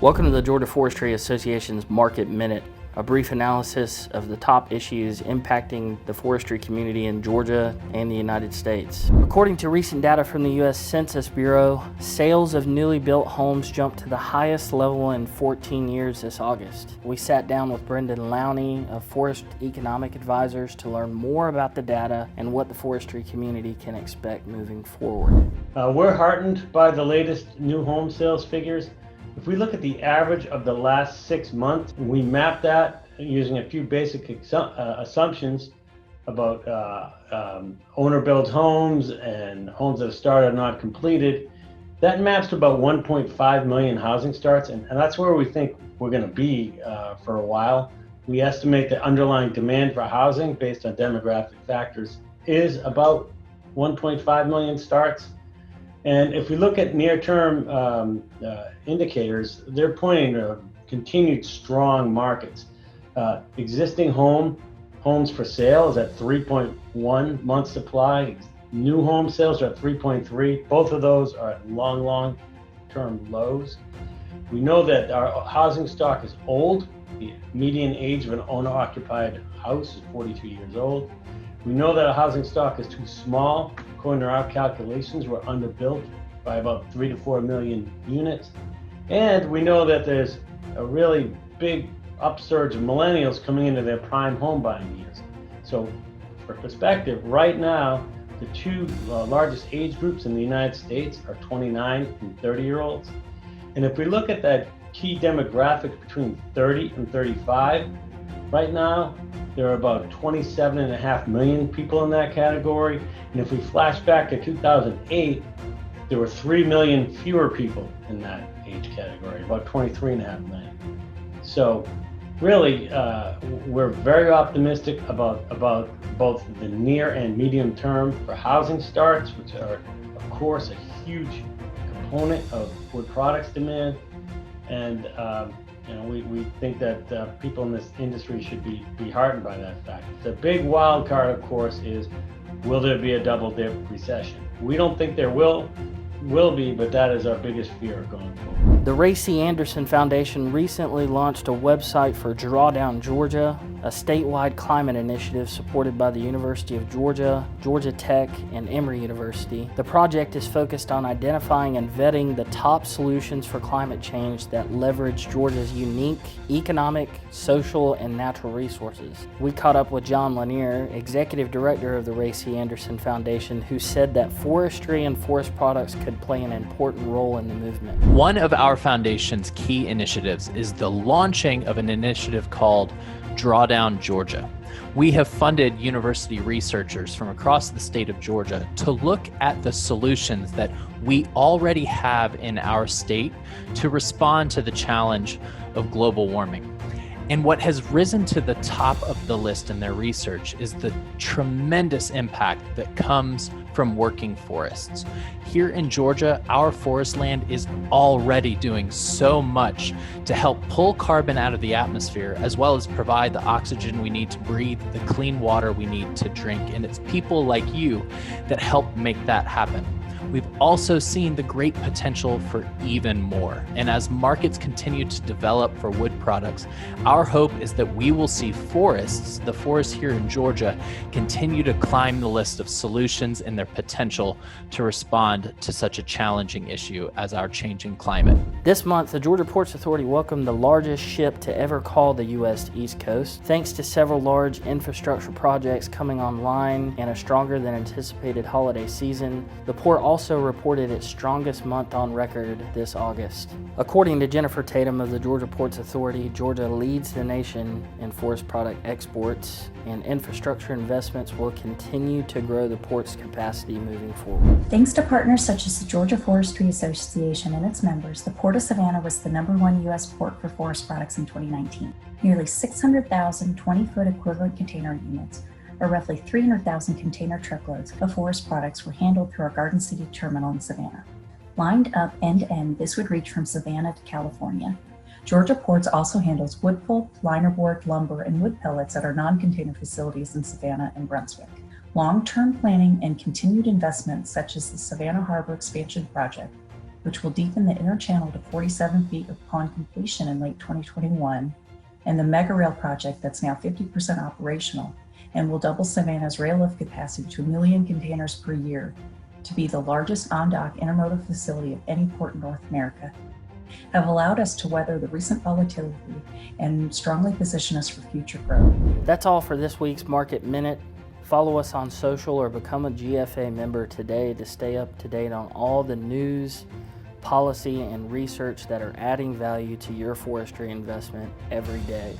Welcome to the Georgia Forestry Association's Market Minute, a brief analysis of the top issues impacting the forestry community in Georgia and the United States. According to recent data from the U.S. Census Bureau, sales of newly built homes jumped to the highest level in 14 years this August. We sat down with Brendan Lowney of Forest Economic Advisors to learn more about the data and what the forestry community can expect moving forward. We're heartened by the latest new home sales figures. If we look at the average of the last 6 months, we map that using a few basic assumptions about owner-built homes and homes that have started and not completed. That maps to about 1.5 million housing starts, and that's where we think we're going to be for a while. We estimate the underlying demand for housing based on demographic factors is about 1.5 million starts. And if we look at near-term indicators, they're pointing to continued strong markets. Existing homes for sale is at 3.1 months supply. New home sales are at 3.3. Both of those are at long-term lows. We know that our housing stock is old. The median age of an owner-occupied house is 42 years old. We know that our housing stock is too small. According to our calculations, we're underbuilt by about 3 to 4 million units. And we know that there's a really big upsurge of millennials coming into their prime home buying years. So for perspective, right now, the two largest age groups in the United States are 29 and 30-year-olds. And if we look at that key demographic between 30 and 35, right now, there are about 27.5 million people in that category. And if we flash back to 2008, there were 3 million fewer people in that age category, about 23.5 million. So really, we're very optimistic about both the near and medium term for housing starts, which are, of course, a huge component of wood products demand. And we think that people in this industry should be heartened by that fact. The big wild card, of course, is will there be a double dip recession? We don't think there will be, but that is our biggest fear going forward. The Ray C. Anderson Foundation recently launched a website for Drawdown Georgia, a statewide climate initiative supported by the University of Georgia, Georgia Tech, and Emory University. The project is focused on identifying and vetting the top solutions for climate change that leverage Georgia's unique economic, social, and natural resources. We caught up with John Lanier, Executive Director of the Ray C. Anderson Foundation, who said that forestry and forest products could play an important role in the movement. One of our foundation's key initiatives is the launching of an initiative called Drawdown Georgia. We have funded university researchers from across the state of Georgia to look at the solutions that we already have in our state to respond to the challenge of global warming. And what has risen to the top of the list in their research is the tremendous impact that comes from working forests. Here in Georgia, our forest land is already doing so much to help pull carbon out of the atmosphere, as well as provide the oxygen we need to breathe, the clean water we need to drink. And it's people like you that help make that happen. We've also seen the great potential for even more. And as markets continue to develop for wood products, our hope is that we will see forests, the forests here in Georgia, continue to climb the list of solutions and their potential to respond to such a challenging issue as our changing climate. This month, the Georgia Ports Authority welcomed the largest ship to ever call the U.S. East Coast. Thanks to several large infrastructure projects coming online and a stronger than anticipated holiday season, the port also reported its strongest month on record this August. According to Jennifer Tatum of the Georgia Ports Authority, Georgia leads the nation in forest product exports, and infrastructure investments will continue to grow the port's capacity moving forward. Thanks to partners such as the Georgia Forestry Association and its members, the Port of Savannah was the #1 U.S. port for forest products in 2019. Nearly 600,000 20-foot equivalent container units, or roughly 300,000 container truckloads of forest products, were handled through our Garden City terminal in Savannah. Lined up end-to-end, this would reach from Savannah to California. Georgia Ports also handles wood pulp, linerboard, lumber, and wood pellets at our non-container facilities in Savannah and Brunswick. Long-term planning and continued investments such as the Savannah Harbor Expansion Project which will deepen the inner channel to 47 feet upon completion in late 2021, and the Mega Rail project that's now 50% operational and will double Savannah's rail lift capacity to 1 million containers per year to be the largest on-dock intermodal facility of any port in North America, have allowed us to weather the recent volatility and strongly position us for future growth. That's all for this week's Market Minute. Follow us on social or become a GFA member today to stay up to date on all the news, policy, and research that are adding value to your forestry investment every day.